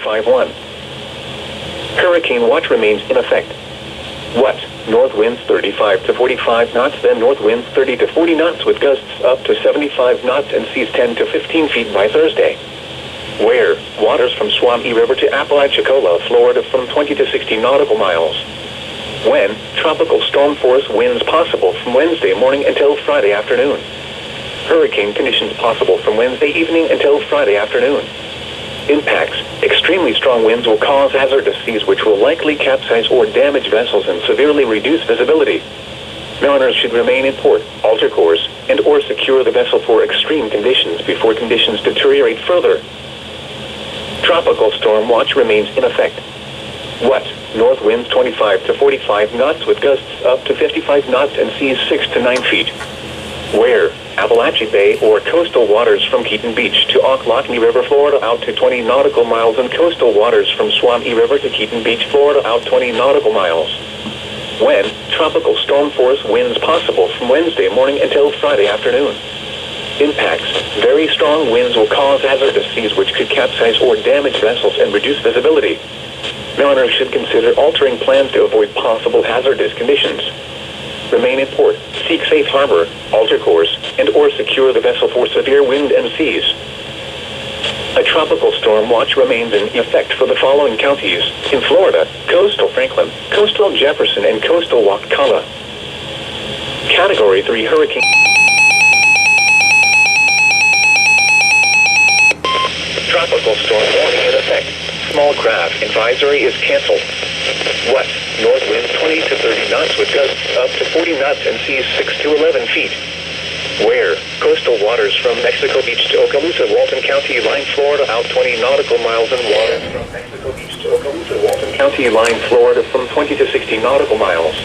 5-1. Hurricane watch remains in effect. What? North winds 35 to 45 knots, then north winds 30 to 40 knots with gusts up to 75 knots and seas 10 to 15 feet by Thursday. Where? Waters from Suwannee River to Apalachicola, Florida from 20 to 60 nautical miles. When? Tropical storm force winds possible from Wednesday morning until Friday afternoon. Hurricane conditions possible from Wednesday evening until Friday afternoon. Impacts. Extremely strong winds will cause hazardous seas which will likely capsize or damage vessels and severely reduce visibility. Mariners should remain in port, alter course, and or secure the vessel for extreme conditions before conditions deteriorate further. Tropical storm watch remains in effect. What? North winds 25 to 45 knots with gusts up to 55 knots and seas 6 to 9 feet. Where? Apalachee Bay or coastal waters from Keaton Beach to Ochlockonee River, Florida out to 20 nautical miles, and coastal waters from Suwannee River to Keaton Beach, Florida out 20 nautical miles. When? Tropical storm force winds possible from Wednesday morning until Friday afternoon. Impacts. Very strong winds will cause hazardous seas which could capsize or damage vessels and reduce visibility. Mariners should consider altering plans to avoid possible hazardous conditions. Remain in port, seek safe harbor, alter course, and or secure the vessel for severe wind and seas. A tropical storm watch remains in effect for the following counties in Florida: coastal Franklin, coastal Jefferson, and coastal Wakulla. Category 3 hurricane. Tropical storm warning in effect. Small craft advisory is canceled. What? North winds 20 to 30 knots with gusts up to 40 knots and seas 6 to 11 feet. Where? Coastal waters from Mexico Beach to Okaloosa-Walton County line, Florida out 20 nautical miles, and waters from Mexico Beach to Okaloosa-Walton County line, Florida from 20 to 60 nautical miles.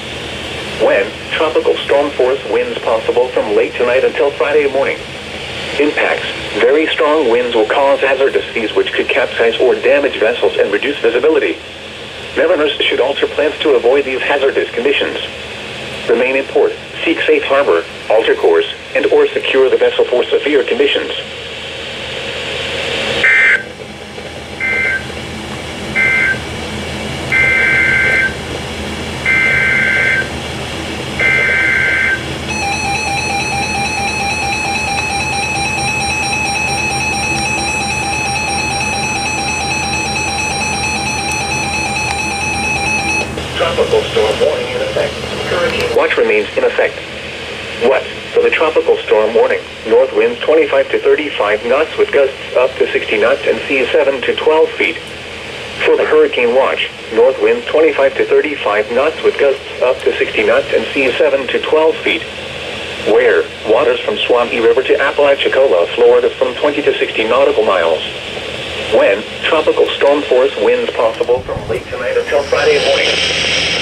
When? Tropical storm force winds possible from late tonight until Friday morning. Impacts. Very strong winds will cause hazardous seas which could capsize or damage vessels and reduce visibility. Mariners should alter plans to avoid these hazardous conditions. Remain in port, seek safe harbor, alter course, and or secure the vessel for severe conditions. Tropical storm warning in effect. Hurricane watch remains in effect. What? For the tropical storm warning, north winds 25 to 35 knots with gusts up to 60 knots and seas 7 to 12 feet. For the hurricane watch, north winds 25 to 35 knots with gusts up to 60 knots and seas 7 to 12 feet. Where? Waters from Suwannee River to Apalachicola, Florida from 20 to 60 nautical miles. When? Tropical storm force winds possible from late tonight until Friday morning.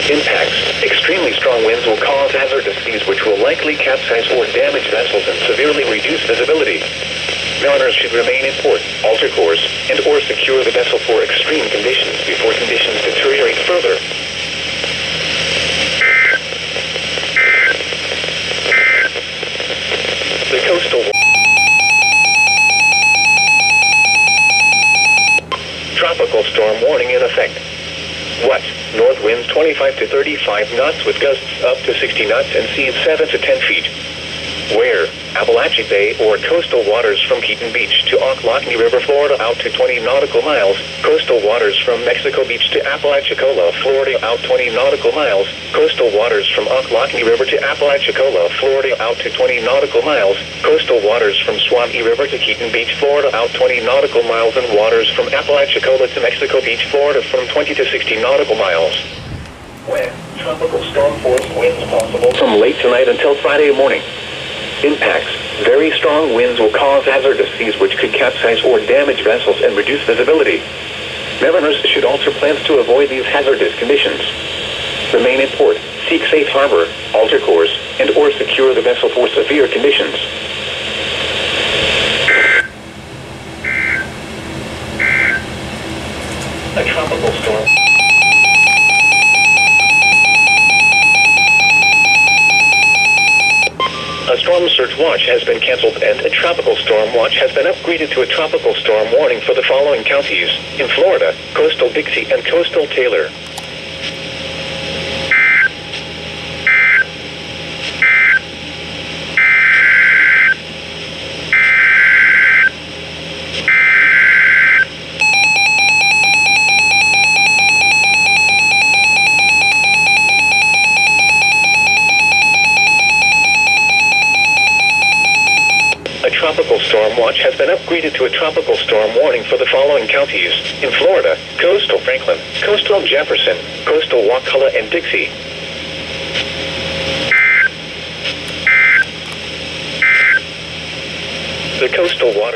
Impacts. Extremely strong winds will cause hazardous seas which will likely capsize or damage vessels and severely reduce visibility. Mariners should remain in port, alter course, and or secure the vessel for extreme conditions before conditions deteriorate further. The coastal tropical storm warning in effect. What? North winds 25 to 35 knots with gusts up to 60 knots and seas 7 to 10 feet. Where? Apalachee Bay or coastal waters from Keaton Beach to Ochlockonee River, Florida out to 20 nautical miles, coastal waters from Mexico Beach to Apalachicola, Florida out 20 nautical miles, coastal waters from Ochlockonee River to Apalachicola, Florida out to 20 nautical miles, coastal waters from Suwannee River to Keaton Beach, Florida out 20 nautical miles, and waters from Apalachicola to Mexico Beach, Florida from 20 to 60 nautical miles. When? Tropical storm force winds possible from late tonight until Friday morning. Impacts. Very strong winds will cause hazardous seas which could capsize or damage vessels and reduce visibility. Mariners should alter plans to avoid these hazardous conditions. Remain in port, seek safe harbor, alter course, and or secure the vessel for severe conditions. A tropical storm. A storm surge alert watch has been canceled and a tropical storm watch has been upgraded to a tropical storm warning for the following counties in Florida: coastal Dixie and coastal Taylor. A tropical storm watch has been upgraded to a tropical storm warning for the following counties in Florida: coastal Franklin, coastal Jefferson, coastal Wakulla and Dixie. The coastal waters